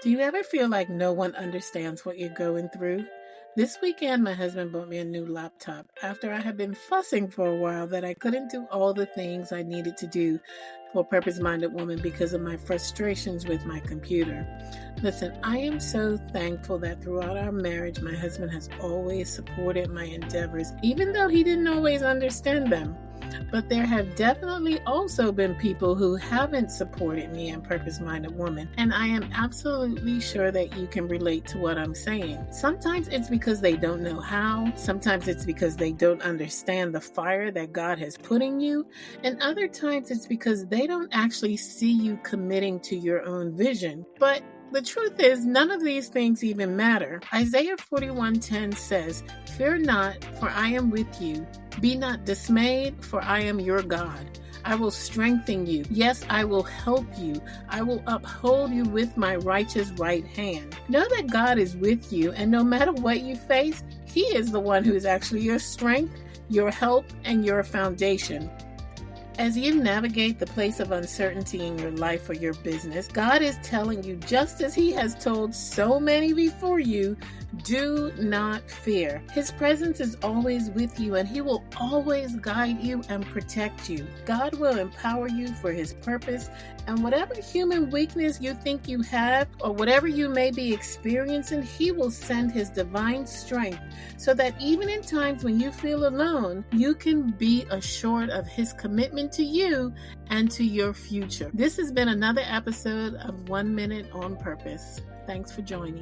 Do you ever feel like no one understands what you're going through? This weekend, my husband bought me a new laptop after I had been fussing for a while that I couldn't do all the things I needed to do for a purpose-minded woman because of my frustrations with my computer. Listen, I am so thankful that throughout our marriage, my husband has always supported my endeavors, even though he didn't always understand them. But there have definitely also been people who haven't supported me and purpose-minded woman, and I am absolutely sure that you can relate to what I'm saying. Sometimes it's because they don't know how, sometimes it's because they don't understand the fire that God has put in you, and other times it's because they don't actually see you committing to your own vision. But the truth is, none of these things even matter. Isaiah 41:10 says, "Fear not, for I am with you. Be not dismayed, for I am your God. I will strengthen you. Yes, I will help you. I will uphold you with my righteous right hand." Know that God is with you, and no matter what you face, He is the one who is actually your strength, your help, and your foundation. As you navigate the place of uncertainty in your life or your business, God is telling you, just as He has told so many before you, do not fear. His presence is always with you, and He will always guide you and protect you. God will empower you for His purpose, and whatever human weakness you think you have, or whatever you may be experiencing, He will send His divine strength so that even in times when you feel alone, you can be assured of His commitment to you and to your future. This has been another episode of 1 Minute on Purpose. Thanks for joining.